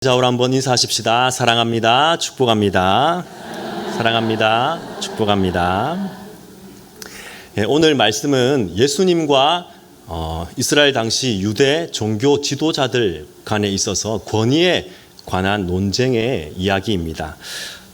자, 우리 한번 인사하십시다. 사랑합니다. 축복합니다. 사랑합니다. 축복합니다. 오늘 말씀은 예수님과 이스라엘 당시 유대 종교 지도자들 간에 있어서 권위에 관한 논쟁의 이야기입니다.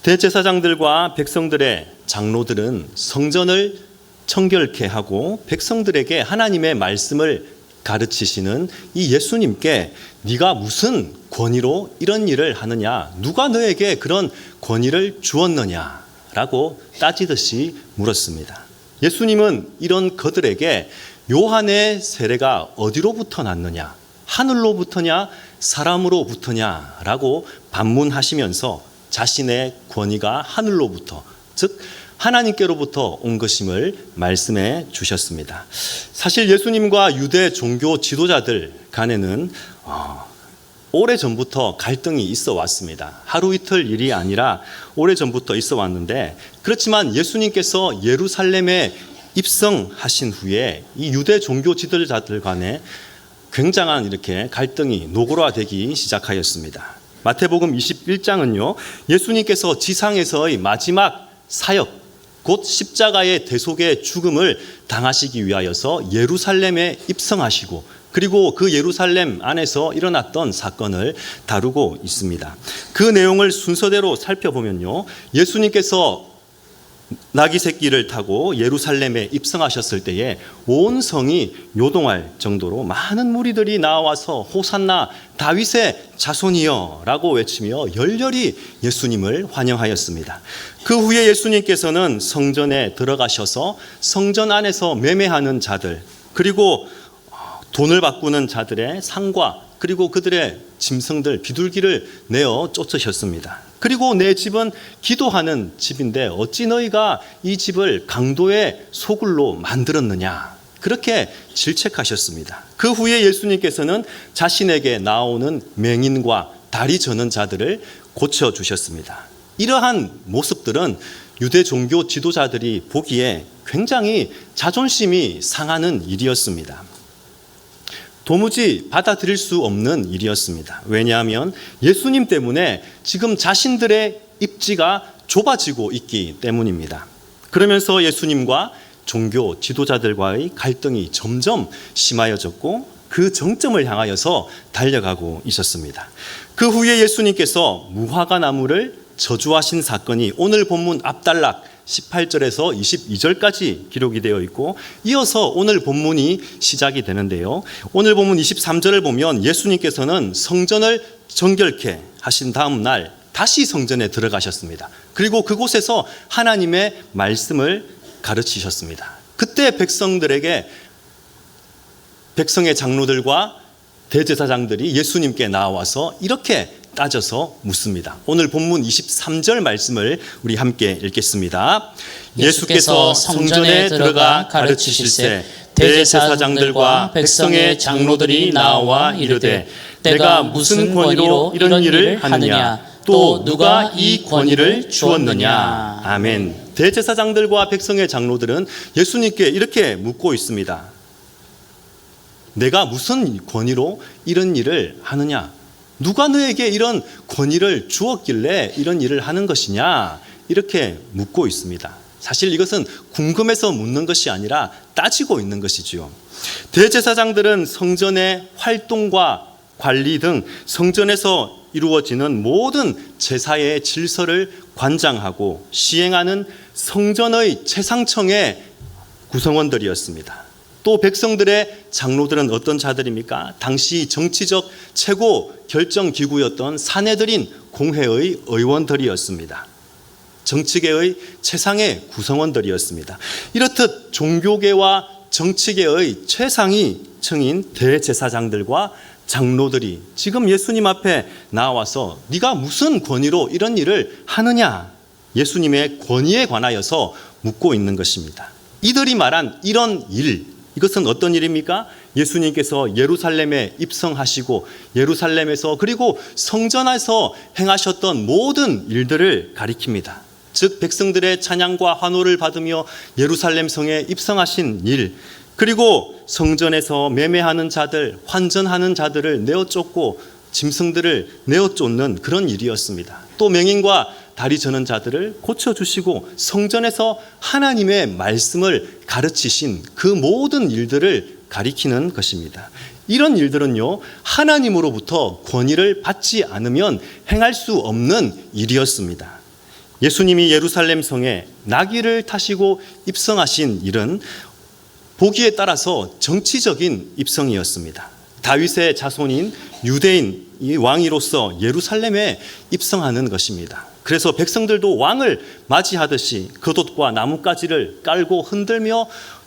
대제사장들과 백성들의 장로들은 성전을 청결케 하고 백성들에게 하나님의 말씀을 가르치시는 이 예수님께 네가 무슨 권위로 이런 일을 하느냐, 누가 너에게 그런 권위를 주었느냐라고 따지듯이 물었습니다. 예수님은 이런 그들에게 요한의 세례가 어디로부터 났느냐, 하늘로부터냐 사람으로부터냐라고 반문하시면서 자신의 권위가 하늘로부터, 즉 하나님께로부터 온 것임을 말씀해 주셨습니다. 사실 예수님과 유대 종교 지도자들 간에는 오래전부터 갈등이 있어 왔습니다. 하루 이틀 일이 아니라 오래전부터 있어 왔는데, 그렇지만 예수님께서 예루살렘에 입성하신 후에 이 유대 종교 지도자들 간에 굉장한 이렇게 갈등이 노골화되기 시작하였습니다. 마태복음 21장은요, 예수님께서 지상에서의 마지막 사역, 곧 십자가의 대속의 죽음을 당하시기 위하여서 예루살렘에 입성하시고, 그리고 그 예루살렘 안에서 일어났던 사건을 다루고 있습니다. 그 내용을 순서대로 살펴보면요, 예수님께서 나귀 새끼를 타고 예루살렘에 입성하셨을 때에 온 성이 요동할 정도로 많은 무리들이 나와서 호산나 다윗의 자손이여 라고 외치며 열렬히 예수님을 환영하였습니다. 그 후에 예수님께서는 성전에 들어가셔서 성전 안에서 매매하는 자들, 그리고 돈을 바꾸는 자들의 상과 그리고 그들의 짐승들 비둘기를 내어 쫓으셨습니다. 그리고 내 집은 기도하는 집인데 어찌 너희가 이 집을 강도의 소굴로 만들었느냐, 그렇게 질책하셨습니다. 그 후에 예수님께서는 자신에게 나오는 맹인과 다리 저는 자들을 고쳐주셨습니다. 이러한 모습들은 유대 종교 지도자들이 보기에 굉장히 자존심이 상하는 일이었습니다. 도무지 받아들일 수 없는 일이었습니다. 왜냐하면 예수님 때문에 지금 자신들의 입지가 좁아지고 있기 때문입니다. 그러면서 예수님과 종교 지도자들과의 갈등이 점점 심하여졌고 그 정점을 향하여서 달려가고 있었습니다. 그 후에 예수님께서 무화과 나무를 저주하신 사건이 오늘 본문 앞단락 18절에서 22절까지 기록이 되어 있고, 이어서 오늘 본문이 시작이 되는데요, 오늘 본문 23절을 보면 예수님께서는 성전을 정결케 하신 다음 날 다시 성전에 들어가셨습니다. 그리고 그곳에서 하나님의 말씀을 가르치셨습니다. 그때 백성들에게, 백성의 장로들과 대제사장들이 예수님께 나와서 이렇게 따져서 묻습니다. 오늘 본문 23절 말씀을 우리 함께 읽겠습니다. 예수께서 성전에 들어가 가르치실세 대제사장들과 백성의 장로들이 나와 이르되 내가 무슨 권위로 이런 일을 하느냐, 또 누가 이 권위를 주었느냐. 아멘. 대제사장들과 백성의 장로들은 예수님께 이렇게 묻고 있습니다. 내가 무슨 권위로 이런 일을 하느냐, 누가 너에게 이런 권위를 주었길래 이런 일을 하는 것이냐, 이렇게 묻고 있습니다. 사실 이것은 궁금해서 묻는 것이 아니라 따지고 있는 것이지요. 대제사장들은 성전의 활동과 관리 등 성전에서 이루어지는 모든 제사의 질서를 관장하고 시행하는 성전의 최상층의 구성원들이었습니다. 또 백성들의 장로들은 어떤 자들입니까? 당시 정치적 최고 결정기구였던 사내들인 공회의 의원들이었습니다. 정치계의 최상의 구성원들이었습니다. 이렇듯 종교계와 정치계의 최상위 층인 대제사장들과 장로들이 지금 예수님 앞에 나와서 네가 무슨 권위로 이런 일을 하느냐, 예수님의 권위에 관하여서 묻고 있는 것입니다. 이들이 말한 이런 일, 이것은 어떤 일입니까? 예수님께서 예루살렘에 입성하시고 예루살렘에서 그리고 성전에서 행하셨던 모든 일들을 가리킵니다. 즉 백성들의 찬양과 환호를 받으며 예루살렘 성에 입성하신 일, 그리고 성전에서 매매하는 자들, 환전하는 자들을 내어 쫓고 짐승들을 내어 쫓는 그런 일이었습니다. 또 맹인과 다리 저는 자들을 고쳐주시고 성전에서 하나님의 말씀을 가르치신 그 모든 일들을 가리키는 것입니다. 이런 일들은요, 하나님으로부터 권위를 받지 않으면 행할 수 없는 일이었습니다. 예수님이 예루살렘 성에 나귀를 타시고 입성하신 일은 보기에 따라서 정치적인 입성이었습니다. 다윗의 자손인 유대인 이 왕이로서 예루살렘에 입성하는 것입니다. 그래서 백성들도 왕을 맞이하듯이 겉옷과 나뭇가지를 깔고 흔들며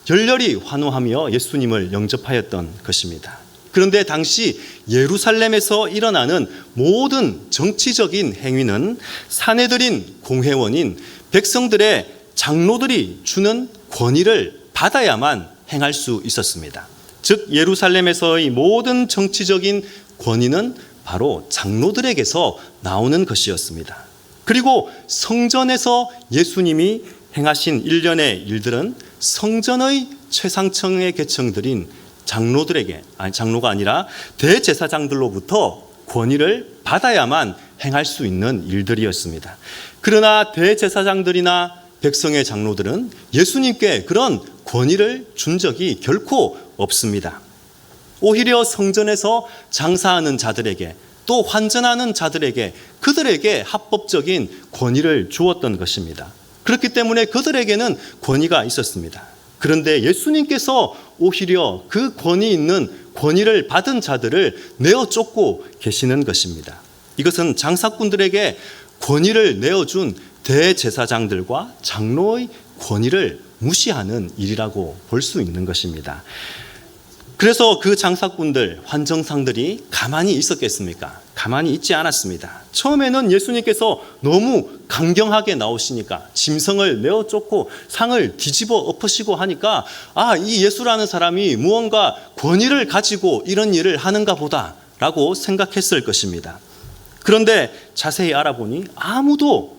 열렬히 환호하며 예수님을 영접하였던 것입니다. 그런데 당시 예루살렘에서 일어나는 모든 정치적인 행위는 사내들인 공회원인 백성들의 장로들이 주는 권위를 받아야만 행할 수 있었습니다. 즉 예루살렘에서의 모든 정치적인 권위는 바로 장로들에게서 나오는 것이었습니다. 그리고 성전에서 예수님이 행하신 일련의 일들은 성전의 최상층의 계층들인 장로들에게, 아니 장로가 아니라 대제사장들로부터 권위를 받아야만 행할 수 있는 일들이었습니다. 그러나 대제사장들이나 백성의 장로들은 예수님께 그런 권위를 준 적이 결코 없습니다. 오히려 성전에서 장사하는 자들에게 또 환전하는 자들에게 그들에게 합법적인 권위를 주었던 것입니다. 그렇기 때문에 그들에게는 권위가 있었습니다. 그런데 예수님께서 오히려 그 권위 있는 권위를 받은 자들을 내어 쫓고 계시는 것입니다. 이것은 장사꾼들에게 권위를 내어준 대제사장들과 장로의 권위를 무시하는 일이라고 볼 수 있는 것입니다. 그래서 그 장사꾼들, 환정상들이 가만히 있었겠습니까? 가만히 있지 않았습니다. 처음에는 예수님께서 너무 강경하게 나오시니까 짐승을 내어 쫓고 상을 뒤집어 엎으시고 하니까 이 예수라는 사람이 무언가 권위를 가지고 이런 일을 하는가 보다라고 생각했을 것입니다. 그런데 자세히 알아보니 아무도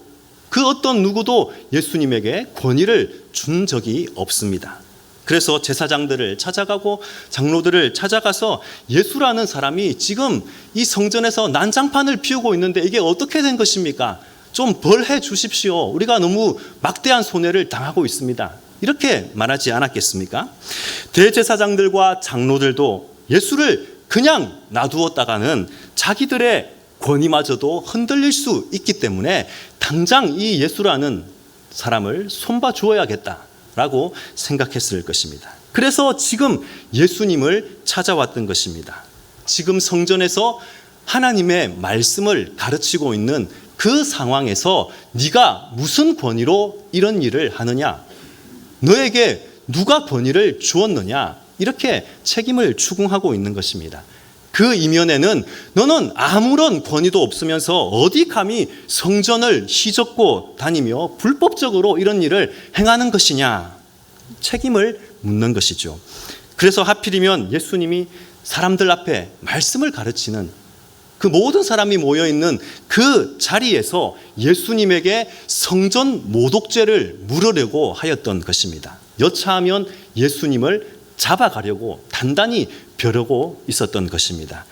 그 어떤 누구도 예수님에게 권위를 준 적이 없습니다. 그래서 제사장들을 찾아가고 장로들을 찾아가서 예수라는 사람이 지금 이 성전에서 난장판을 피우고 있는데 이게 어떻게 된 것입니까? 좀 벌해 주십시오. 우리가 너무 막대한 손해를 당하고 있습니다. 이렇게 말하지 않았겠습니까? 대제사장들과 장로들도 예수를 그냥 놔두었다가는 자기들의 권위마저도 흔들릴 수 있기 때문에 당장 이 예수라는 사람을 손봐 주어야겠다라고 생각했을 것입니다. 그래서 지금 예수님을 찾아왔던 것입니다. 지금 성전에서 하나님의 말씀을 가르치고 있는 그 상황에서 네가 무슨 권위로 이런 일을 하느냐? 너에게 누가 권위를 주었느냐? 이렇게 책임을 추궁하고 있는 것입니다. 그 이면에는 너는 아무런 권위도 없으면서 어디 감히 성전을 휘젓고 다니며 불법적으로 이런 일을 행하는 것이냐? 책임을 묻는 것이죠. 그래서 하필이면 예수님이 사람들 앞에 말씀을 가르치는 그 모든 사람이 모여있는 그 자리에서 예수님에게 성전 모독죄를 물으려고 하였던 것입니다. 여차하면 예수님을 잡아가려고 단단히 벼르고 있었던 것입니다.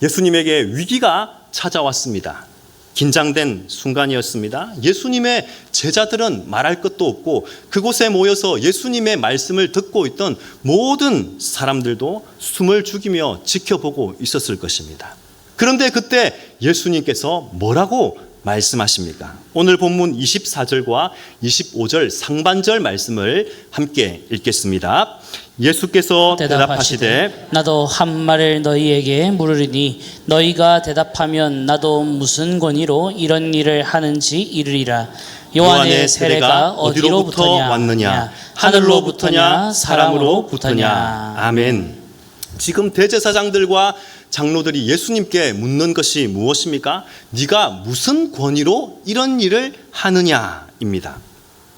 예수님에게 위기가 찾아왔습니다. 긴장된 순간이었습니다. 예수님의 제자들은 말할 것도 없고 그곳에 모여서 예수님의 말씀을 듣고 있던 모든 사람들도 숨을 죽이며 지켜보고 있었을 것입니다. 그런데 그때 예수님께서 뭐라고 말씀하십니까? 오늘 본문 24절과 25절 상반절 말씀을 함께 읽겠습니다. 예수께서 대답하시되 나도 한 말을 너희에게 물으리니 너희가 대답하면 나도 무슨 권위로 이런 일을 하는지 이르리라. 요한의 세례가 어디로부터 왔느냐? 하늘로부터냐 사람으로부터냐? 아멘. 지금 대제사장들과 장로들이 예수님께 묻는 것이 무엇입니까? 네가 무슨 권위로 이런 일을 하느냐입니다.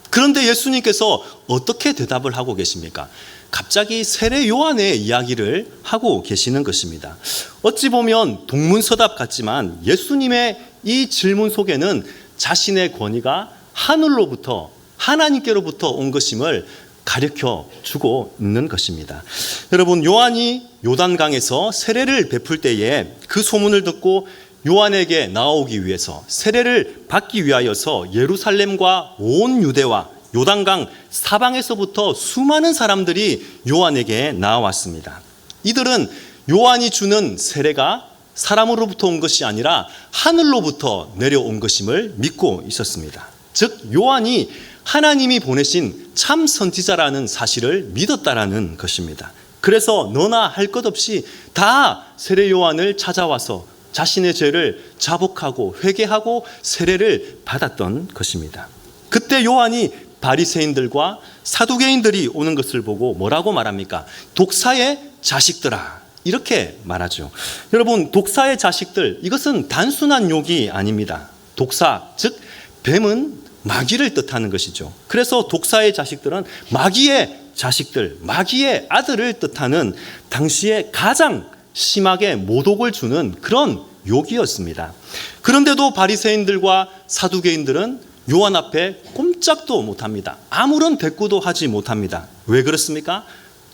그런데 예수님께서 어떻게 대답을 하고 계십니까? 갑자기 세례 요한의 이야기를 하고 계시는 것입니다. 어찌 보면 동문서답 같지만 예수님의 이 질문 속에는 자신의 권위가 하늘로부터 하나님께로부터 온 것임을 가르쳐 주고 있는 것입니다. 여러분, 요한이 요단강에서 세례를 베풀 때에 그 소문을 듣고 요한에게 나오기 위해서 세례를 받기 위하여서 예루살렘과 온 유대와 요단강 사방에서부터 수많은 사람들이 요한에게 나왔습니다. 이들은 요한이 주는 세례가 사람으로부터 온 것이 아니라 하늘로부터 내려온 것임을 믿고 있었습니다. 즉 요한이 하나님이 보내신 참 선지자라는 사실을 믿었다라는 것입니다. 그래서 너나 할 것 없이 다 세례 요한을 찾아와서 자신의 죄를 자복하고 회개하고 세례를 받았던 것입니다. 그때 요한이 바리새인들과 사두개인들이 오는 것을 보고 뭐라고 말합니까? 독사의 자식들아, 이렇게 말하죠. 여러분, 독사의 자식들, 이것은 단순한 욕이 아닙니다. 독사, 즉 뱀은 마귀를 뜻하는 것이죠. 그래서 독사의 자식들은 마귀의 자식들, 마귀의 아들을 뜻하는 당시에 가장 심하게 모독을 주는 그런 욕이었습니다. 그런데도 바리새인들과 사두개인들은 요한 앞에 꼼짝도 못합니다. 아무런 대꾸도 하지 못합니다. 왜 그렇습니까?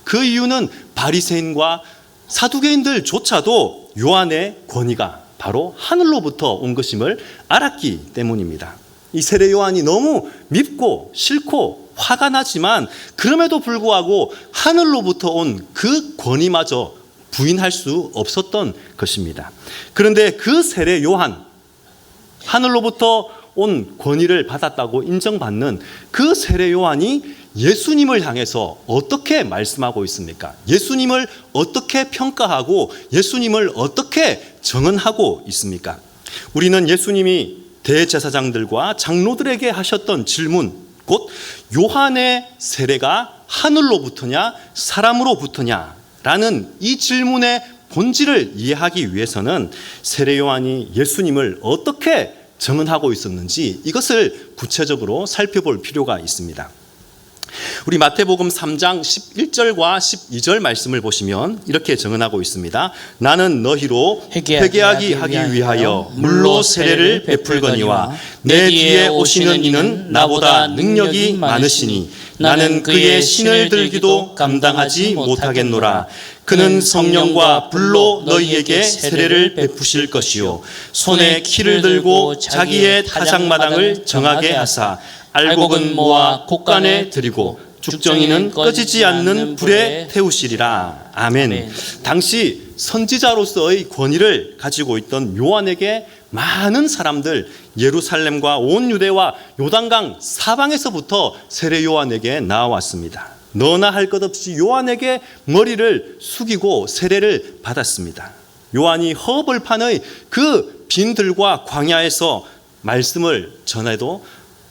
그 이유는 바리새인과 사두개인들조차도 요한의 권위가 바로 하늘로부터 온 것임을 알았기 때문입니다. 이 세례 요한이 너무 밉고 싫고 화가 나지만 그럼에도 불구하고 하늘로부터 온 그 권위마저 부인할 수 없었던 것입니다. 그런데 그 세례 요한, 하늘로부터 온 권위를 받았다고 인정받는 그 세례 요한이 예수님을 향해서 어떻게 말씀하고 있습니까? 예수님을 어떻게 평가하고 예수님을 어떻게 정언하고 있습니까? 우리는 예수님이 대제사장들과 장로들에게 하셨던 질문, 곧 요한의 세례가 하늘로부터냐 사람으로부터냐 라는 이 질문의 본질을 이해하기 위해서는 세례 요한이 예수님을 어떻게 정언하고 있었는지 이것을 구체적으로 살펴볼 필요가 있습니다. 우리 마태복음 3장 11절과 12절 말씀을 보시면 이렇게 정언하고 있습니다. 나는 너희로 회개하게 하기 위하여 물로 세례를 베풀거니와 내 뒤에 오시는 이는 나보다 능력이 많으시니 나는 그의 신을 들기도 감당하지 못하겠노라. 그는 성령과 불로 너희에게 세례를 베푸실 것이요 손에 키를 들고 자기의 타작마당을 정하게 하사 알곡은 모아 곡간에 들이고 죽정이는 꺼지지 않는 불에 태우시리라. 아멘. 당시 선지자로서의 권위를 가지고 있던 요한에게 많은 사람들, 예루살렘과 온 유대와 요단강 사방에서부터 세례 요한에게 나왔습니다. 너나 할 것 없이 요한에게 머리를 숙이고 세례를 받았습니다. 요한이 허벌판의 그 빈들과 광야에서 말씀을 전해도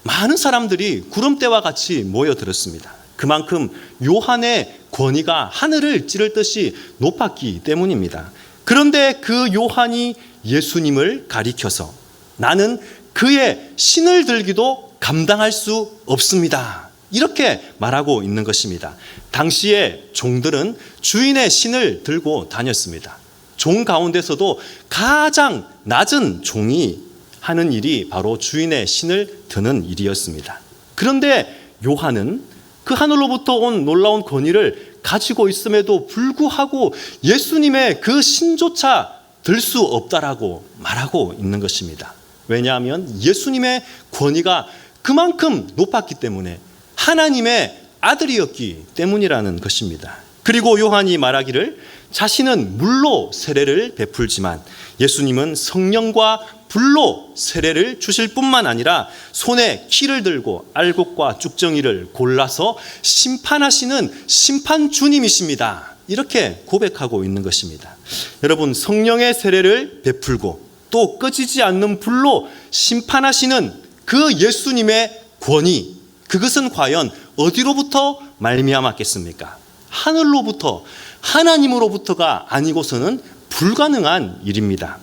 많은 사람들이 구름대와 같이 모여들었습니다. 그만큼 요한의 권위가 하늘을 찌를 듯이 높았기 때문입니다. 그런데 그 요한이 예수님을 가리켜서 나는 그의 신을 들기도 감당할 수 없습니다, 이렇게 말하고 있는 것입니다. 당시에 종들은 주인의 신을 들고 다녔습니다. 종 가운데서도 가장 낮은 종이 하는 일이 바로 주인의 신을 드는 일이었습니다. 그런데 요한은 그 하늘로부터 온 놀라운 권위를 가지고 있음에도 불구하고 예수님의 그 신조차 들 수 없다라고 말하고 있는 것입니다. 왜냐하면 예수님의 권위가 그만큼 높았기 때문에 하나님의 아들이었기 때문이라는 것입니다. 그리고 요한이 말하기를 자신은 물로 세례를 베풀지만 예수님은 성령과 불로 세례를 주실 뿐만 아니라 손에 키를 들고 알곡과 쭉정이를 골라서 심판하시는 심판 주님이십니다, 이렇게 고백하고 있는 것입니다. 여러분, 성령의 세례를 베풀고 또 꺼지지 않는 불로 심판하시는 그 예수님의 권위, 그것은 과연 어디로부터 말미암았겠습니까? 하늘로부터, 하나님으로부터가 아니고서는 불가능한 일입니다.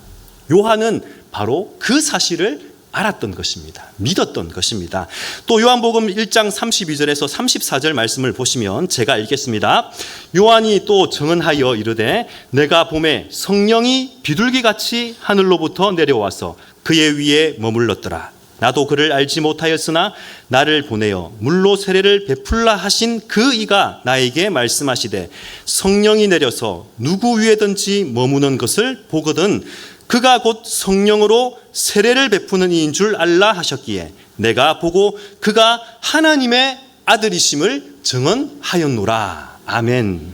요한은 바로 그 사실을 알았던 것입니다. 믿었던 것입니다. 또 요한복음 1장 32절에서 34절 말씀을 보시면 제가 읽겠습니다. 요한이 또 정언하여 이르되 내가 보매 성령이 비둘기같이 하늘로부터 내려와서 그의 위에 머물렀더라. 나도 그를 알지 못하였으나 나를 보내어 물로 세례를 베풀라 하신 그 이가 나에게 말씀하시되 성령이 내려서 누구 위에든지 머무는 것을 보거든 그가 곧 성령으로 세례를 베푸는 이인 줄 알라 하셨기에 내가 보고 그가 하나님의 아들이심을 증언하였노라. 아멘.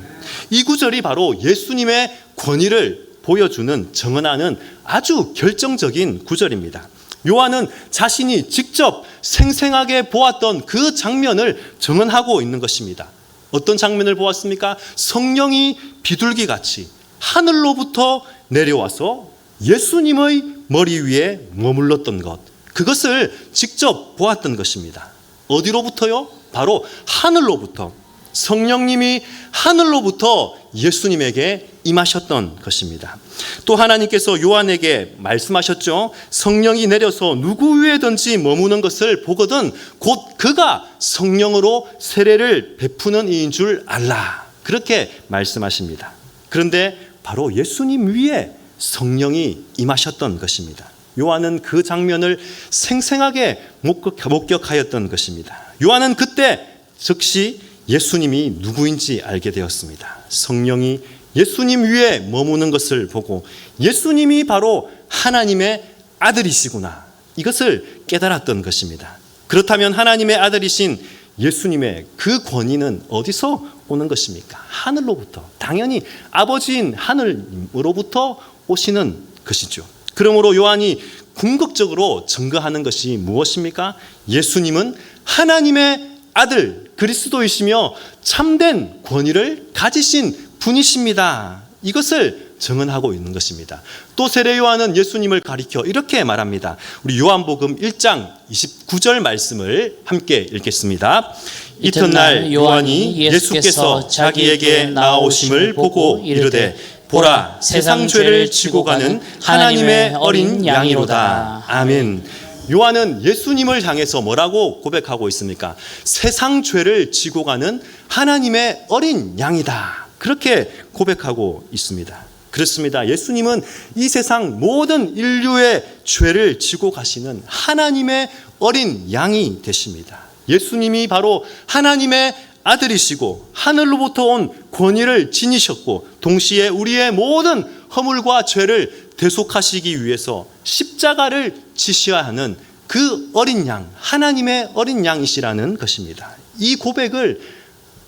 이 구절이 바로 예수님의 권위를 보여주는, 증언하는 아주 결정적인 구절입니다. 요한은 자신이 직접 생생하게 보았던 그 장면을 증언하고 있는 것입니다. 어떤 장면을 보았습니까? 성령이 비둘기같이 하늘로부터 내려와서 예수님의 머리 위에 머물렀던 것, 그것을 직접 보았던 것입니다. 어디로부터요? 바로 하늘로부터. 성령님이 하늘로부터 예수님에게 임하셨던 것입니다. 또 하나님께서 요한에게 말씀하셨죠. 성령이 내려서 누구 위에든지 머무는 것을 보거든 곧 그가 성령으로 세례를 베푸는 이인 줄 알라. 그렇게 말씀하십니다. 그런데 바로 예수님 위에 성령이 임하셨던 것입니다. 요한은 그 장면을 생생하게 목격하였던 것입니다. 요한은 그때 즉시 예수님이 누구인지 알게 되었습니다. 성령이 예수님 위에 머무는 것을 보고 예수님이 바로 하나님의 아들이시구나, 이것을 깨달았던 것입니다. 그렇다면 하나님의 아들이신 예수님의 그 권위는 어디서 오는 것입니까? 하늘로부터, 당연히 아버지인 하늘으로부터 오시는 것이죠. 그러므로 요한이 궁극적으로 증거하는 것이 무엇입니까? 예수님은 하나님의 아들 그리스도이시며 참된 권위를 가지신 분이십니다. 이것을 증언하고 있는 것입니다. 또 세례 요한은 예수님을 가리켜 이렇게 말합니다. 우리 요한복음 1장 29절 말씀을 함께 읽겠습니다. 이튿날 요한이 예수께서 자기에게 나아오심을 보고 이르되 보라, 세상 죄를 지고 가는 하나님의 어린 양이로다. 아멘. 요한은 예수님을 향해서 뭐라고 고백하고 있습니까? 세상 죄를 지고 가는 하나님의 어린 양이다. 그렇게 고백하고 있습니다. 그렇습니다. 예수님은 이 세상 모든 인류의 죄를 지고 가시는 하나님의 어린 양이 되십니다. 예수님이 바로 하나님의 아들이시고 하늘로부터 온 권위를 지니셨고 동시에 우리의 모든 허물과 죄를 대속하시기 위해서 십자가를 지셔야 하는 그 어린 양, 하나님의 어린 양이시라는 것입니다. 이 고백을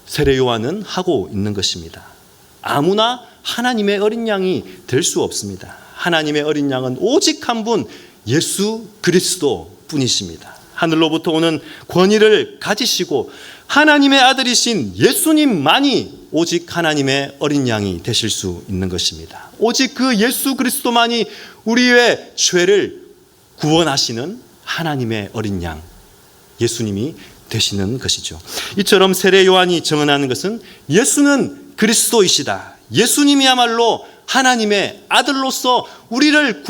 세례 요한은 하고 있는 것입니다. 아무나 하나님의 어린 양이 될 수 없습니다. 하나님의 어린 양은 오직 한 분, 예수 그리스도 뿐이십니다. 하늘로부터 오는 권위를 가지시고 하나님의 아들이신 예수님만이 오직 하나님의 어린 양이 되실 수 있는 것입니다. 오직 그 예수 그리스도만이 우리의 죄를 구원하시는 하나님의 어린 양, 예수님이 되시는 것이죠. 이처럼 세례 요한이 증언하는 것은 예수는 그리스도이시다. 예수님이야말로 하나님의 아들로서 우리를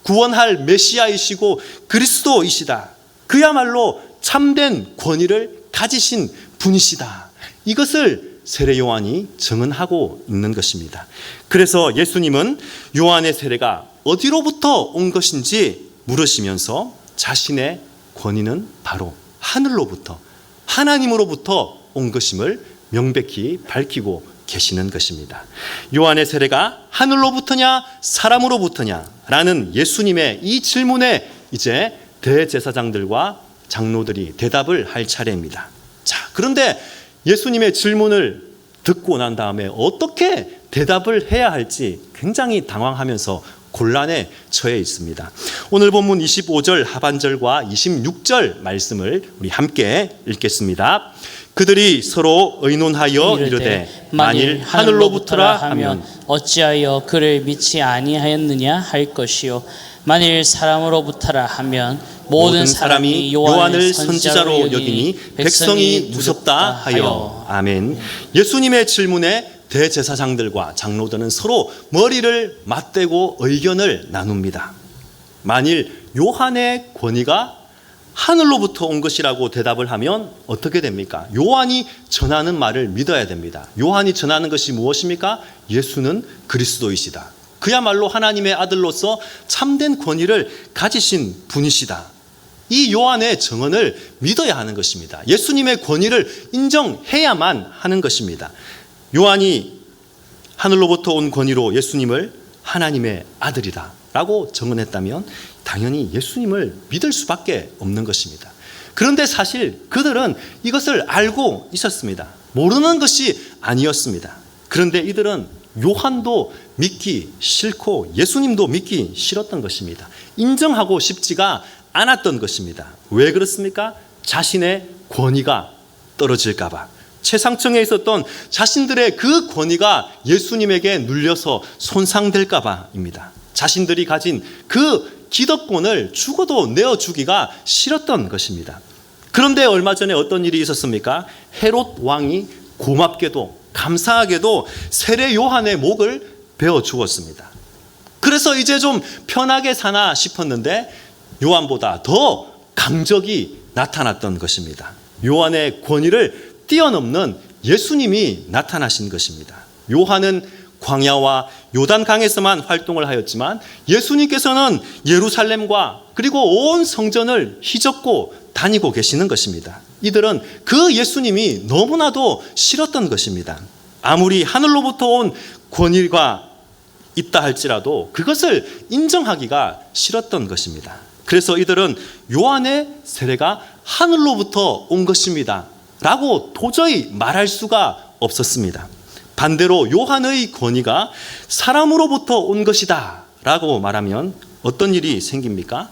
구원할 메시아이시고 그리스도이시다. 그야말로 참된 권위를 가지신 분이시다. 이것을 세례 요한이 증언하고 있는 것입니다. 그래서 예수님은 요한의 세례가 어디로부터 온 것인지 물으시면서 자신의 권위는 바로 하늘로부터, 하나님으로부터 온 것임을 명백히 밝히고 계시는 것입니다. 요한의 세례가 하늘로부터냐 사람으로부터냐 라는 예수님의 이 질문에 이제 대제사장들과 장로들이 대답을 할 차례입니다. 자, 그런데 예수님의 질문을 듣고 난 다음에 어떻게 대답을 해야 할지 굉장히 당황하면서 곤란에 처해 있습니다. 오늘 본문 25절 하반절과 26절 말씀을 우리 함께 읽겠습니다. 그들이 서로 의논하여 이르되 만일 하늘로부터라 하면 어찌하여 그를 믿지 아니하였느냐 할 것이요 만일 사람으로부터라 하면 모든 사람이 요한을 선지자로 여기니 백성이 무섭다 하여. 아멘. 예수님의 질문에 대제사장들과 장로들은 서로 머리를 맞대고 의견을 나눕니다. 만일 요한의 권위가 하늘로부터 온 것이라고 대답을 하면 어떻게 됩니까? 요한이 전하는 말을 믿어야 됩니다. 요한이 전하는 것이 무엇입니까? 예수는 그리스도이시다. 그야말로 하나님의 아들로서 참된 권위를 가지신 분이시다. 이 요한의 증언을 믿어야 하는 것입니다. 예수님의 권위를 인정해야만 하는 것입니다. 요한이 하늘로부터 온 권위로 예수님을 하나님의 아들이다 라고 증언했다면 당연히 예수님을 믿을 수밖에 없는 것입니다. 그런데 사실 그들은 이것을 알고 있었습니다. 모르는 것이 아니었습니다. 그런데 이들은 요한도 믿기 싫고 예수님도 믿기 싫었던 것입니다. 인정하고 싶지가 않았던 것입니다. 왜 그렇습니까? 자신의 권위가 떨어질까 봐. 최상층에 있었던 자신들의 그 권위가 예수님에게 눌려서 손상될까 봐입니다. 자신들이 가진 그 기득권을 죽어도 내어주기가 싫었던 것입니다. 그런데 얼마 전에 어떤 일이 있었습니까? 헤롯 왕이 고맙게도 감사하게도 세례 요한의 목을 베어 주었습니다. 그래서 이제 좀 편하게 사나 싶었는데 요한보다 더 강적이 나타났던 것입니다. 요한의 권위를 뛰어넘는 예수님이 나타나신 것입니다. 요한은 광야와 요단강에서만 활동을 하였지만 예수님께서는 예루살렘과 그리고 온 성전을 휘젓고 다니고 계시는 것입니다. 이들은 그 예수님이 너무나도 싫었던 것입니다. 아무리 하늘로부터 온 권위가 있다 할지라도 그것을 인정하기가 싫었던 것입니다. 그래서 이들은 요한의 세례가 하늘로부터 온 것입니다 라고 도저히 말할 수가 없었습니다. 반대로 요한의 권위가 사람으로부터 온 것이다 라고 말하면 어떤 일이 생깁니까?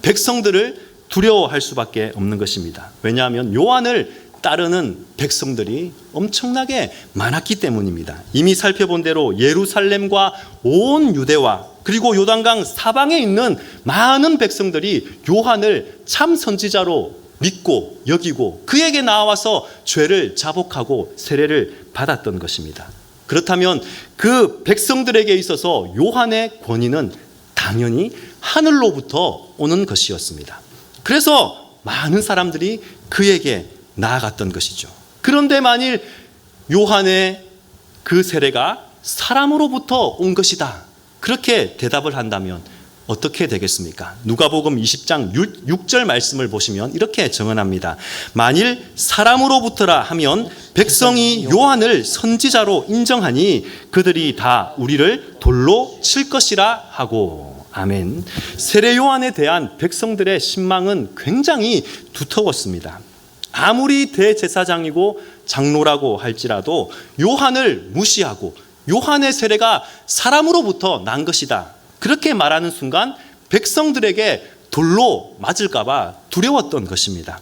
백성들을 두려워할 수밖에 없는 것입니다. 왜냐하면 요한을 따르는 백성들이 엄청나게 많았기 때문입니다. 이미 살펴본 대로 예루살렘과 온 유대와 그리고 요단강 사방에 있는 많은 백성들이 요한을 참 선지자로 믿고 여기고 그에게 나와서 죄를 자복하고 세례를 받았던 것입니다. 그렇다면 그 백성들에게 있어서 요한의 권위는 당연히 하늘로부터 오는 것이었습니다. 그래서 많은 사람들이 그에게 나아갔던 것이죠. 그런데 만일 요한의 그 세례가 사람으로부터 온 것이다 그렇게 대답을 한다면 어떻게 되겠습니까? 누가복음 20장 6절 말씀을 보시면 이렇게 증언합니다. 만일 사람으로부터라 하면 백성이 요한을 선지자로 인정하니 그들이 다 우리를 돌로 칠 것이라 하고. 아멘. 세례 요한에 대한 백성들의 신망은 굉장히 두터웠습니다. 아무리 대제사장이고 장로라고 할지라도 요한을 무시하고 요한의 세례가 사람으로부터 난 것이다 그렇게 말하는 순간 백성들에게 돌로 맞을까 봐 두려웠던 것입니다.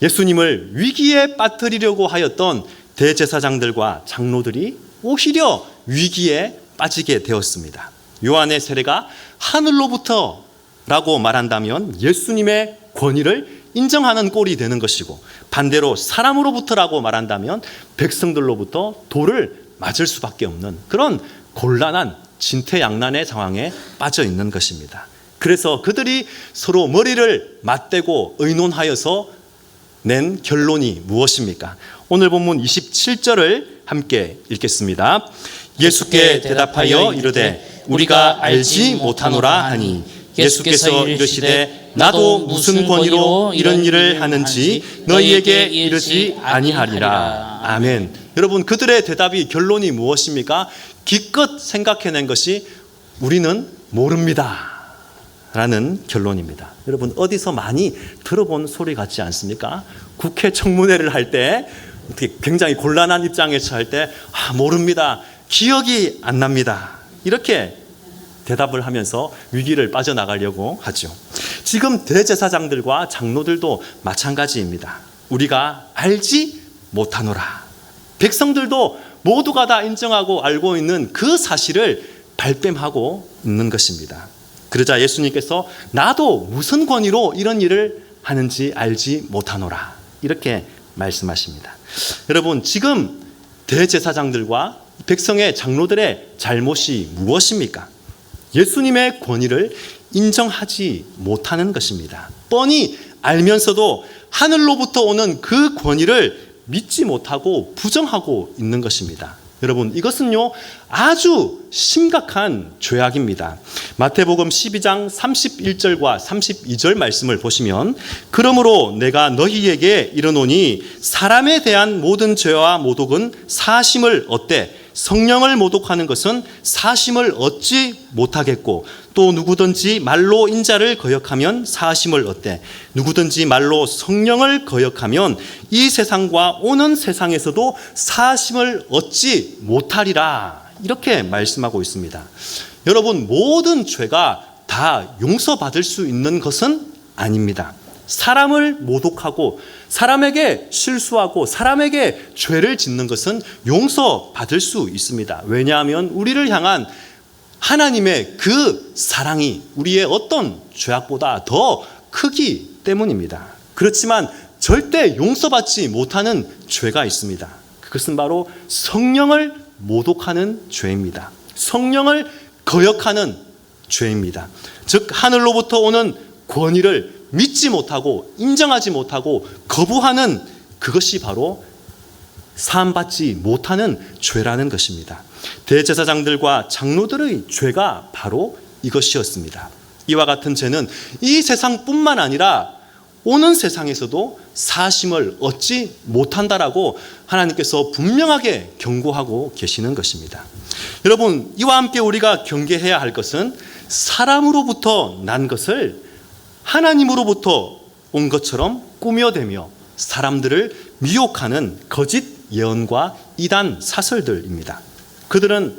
예수님을 위기에 빠뜨리려고 하였던 대제사장들과 장로들이 오히려 위기에 빠지게 되었습니다. 요한의 세례가 하늘로부터라고 말한다면 예수님의 권위를 인정하는 꼴이 되는 것이고 반대로 사람으로부터라고 말한다면 백성들로부터 돌을 맞을 수밖에 없는 그런 곤란한 진퇴양난의 상황에 빠져 있는 것입니다. 그래서 그들이 서로 머리를 맞대고 의논하여서 낸 결론이 무엇입니까? 오늘 본문 27절을 함께 읽겠습니다. 예수께 대답하여 이르되 우리가 알지 못하노라 하니 예수께서 이르시되 나도 무슨 권위로 이런 일을 하는지 너희에게 이르지 아니하리라. 아멘. 여러분 그들의 대답이 결론이 무엇입니까? 기껏 생각해낸 것이 우리는 모릅니다 라는 결론입니다. 여러분 어디서 많이 들어본 소리 같지 않습니까? 국회 청문회를 할 때 굉장히 곤란한 입장에 처할 때 모릅니다. 기억이 안 납니다. 이렇게 대답을 하면서 위기를 빠져나가려고 하죠. 지금 대제사장들과 장로들도 마찬가지입니다. 우리가 알지 못하노라. 백성들도 모두가 다 인정하고 알고 있는 그 사실을 발뺌하고 있는 것입니다. 그러자 예수님께서 나도 무슨 권위로 이런 일을 하는지 알지 못하노라 이렇게 말씀하십니다. 여러분 지금 대제사장들과 백성의 장로들의 잘못이 무엇입니까? 예수님의 권위를 인정하지 못하는 것입니다. 뻔히 알면서도 하늘로부터 오는 그 권위를 믿지 못하고 부정하고 있는 것입니다. 여러분, 이것은요 아주 심각한 죄악입니다. 마태복음 12장 31절과 32절 말씀을 보시면, 그러므로 내가 너희에게 이르노니 사람에 대한 모든 죄와 모독은 사심을 얻되 성령을 모독하는 것은 사심을 얻지 못하겠고, 또 누구든지 말로 인자를 거역하면 사심을 얻되 누구든지 말로 성령을 거역하면 이 세상과 오는 세상에서도 사심을 얻지 못하리라, 이렇게 말씀하고 있습니다. 여러분, 모든 죄가 다 용서받을 수 있는 것은 아닙니다. 사람을 모독하고 사람에게 실수하고 사람에게 죄를 짓는 것은 용서받을 수 있습니다. 왜냐하면 우리를 향한 하나님의 그 사랑이 우리의 어떤 죄악보다 더 크기 때문입니다. 그렇지만 절대 용서받지 못하는 죄가 있습니다. 그것은 바로 성령을 모독하는 죄입니다. 성령을 거역하는 죄입니다. 즉 하늘로부터 오는 권위를 믿지 못하고 인정하지 못하고 거부하는 그것이 바로 사함받지 못하는 죄라는 것입니다. 대제사장들과 장로들의 죄가 바로 이것이었습니다. 이와 같은 죄는 이 세상뿐만 아니라 오는 세상에서도 사심을 얻지 못한다라고 하나님께서 분명하게 경고하고 계시는 것입니다. 여러분, 이와 함께 우리가 경계해야 할 것은 사람으로부터 난 것을 하나님으로부터 온 것처럼 꾸며대며 사람들을 미혹하는 거짓 예언과 이단 사설들입니다. 그들은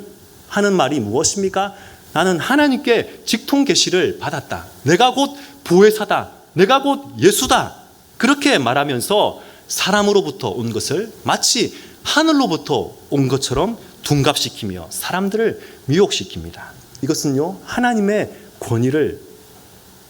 하는 말이 무엇입니까? 나는 하나님께 직통 계시를 받았다. 내가 곧 보혜사다. 내가 곧 예수다. 그렇게 말하면서 사람으로부터 온 것을 마치 하늘로부터 온 것처럼 둔갑시키며 사람들을 미혹시킵니다. 이것은요, 하나님의 권위를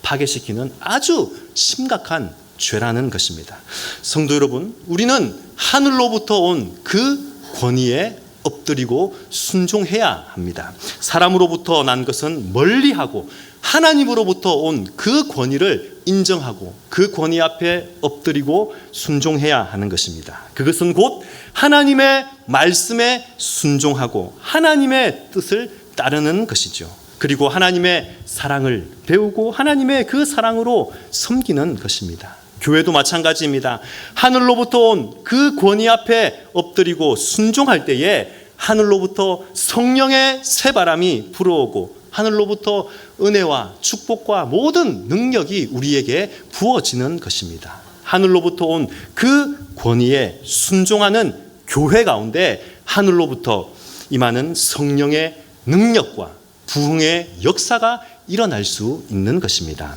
파괴시키는 아주 심각한 죄라는 것입니다. 성도 여러분, 우리는 하늘로부터 온 그 권위에 엎드리고 순종해야 합니다. 사람으로부터 난 것은 멀리하고 하나님으로부터 온 그 권위를 인정하고 그 권위 앞에 엎드리고 순종해야 하는 것입니다. 그것은 곧 하나님의 말씀에 순종하고 하나님의 뜻을 따르는 것이죠. 그리고 하나님의 사랑을 배우고 하나님의 그 사랑으로 섬기는 것입니다. 교회도 마찬가지입니다. 하늘로부터 온 그 권위 앞에 엎드리고 순종할 때에 하늘로부터 성령의 새바람이 불어오고 하늘로부터 은혜와 축복과 모든 능력이 우리에게 부어지는 것입니다. 하늘로부터 온 그 권위에 순종하는 교회 가운데 하늘로부터 임하는 성령의 능력과 부흥의 역사가 일어날 수 있는 것입니다.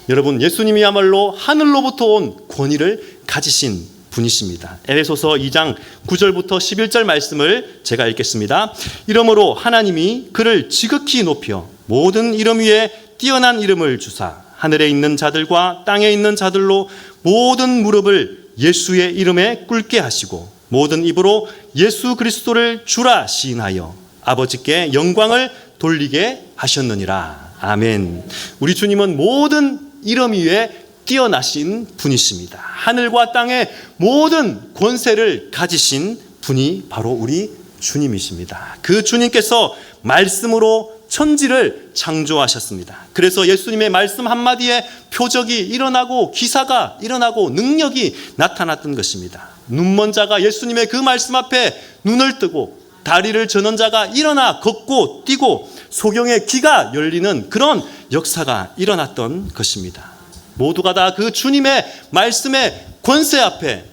여러분, 예수님이야말로 하늘로부터 온 권위를 가지신 분이십니다. 에베소서 2장 9절부터 11절 말씀을 제가 읽겠습니다. 이러므로 하나님이 그를 지극히 높여 모든 이름 위에 뛰어난 이름을 주사 하늘에 있는 자들과 땅에 있는 자들로 모든 무릎을 예수의 이름에 꿇게 하시고 모든 입으로 예수 그리스도를 주라 시인하여 아버지께 영광을 돌리게 하셨느니라. 아멘. 우리 주님은 모든 이름 위에 뛰어나신 분이십니다. 하늘과 땅의 모든 권세를 가지신 분이 바로 우리 주님이십니다. 그 주님께서 말씀으로 천지를 창조하셨습니다. 그래서 예수님의 말씀 한마디에 표적이 일어나고 기사가 일어나고 능력이 나타났던 것입니다. 눈먼 자가 예수님의 그 말씀 앞에 눈을 뜨고 다리를 저는 자가 일어나 걷고 뛰고 소경의 귀가 열리는 그런 역사가 일어났던 것입니다. 모두가 다 그 주님의 말씀의 권세 앞에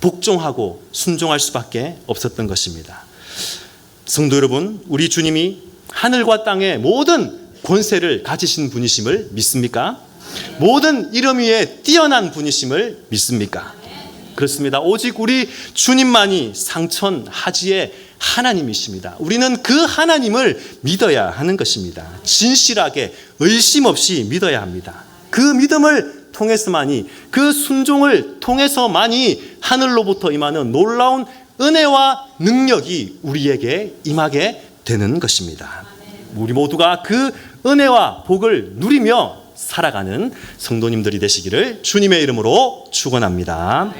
복종하고 순종할 수밖에 없었던 것입니다. 성도 여러분, 우리 주님이 하늘과 땅의 모든 권세를 가지신 분이심을 믿습니까? 모든 이름 위에 뛰어난 분이심을 믿습니까? 그렇습니다. 오직 우리 주님만이 상천하지의 하나님이십니다. 우리는 그 하나님을 믿어야 하는 것입니다. 진실하게 의심 없이 믿어야 합니다. 그 믿음을 통해서만이, 그 순종을 통해서만이 하늘로부터 임하는 놀라운 은혜와 능력이 우리에게 임하게 되는 것입니다. 우리 모두가 그 은혜와 복을 누리며 살아가는 성도님들이 되시기를 주님의 이름으로 축원합니다.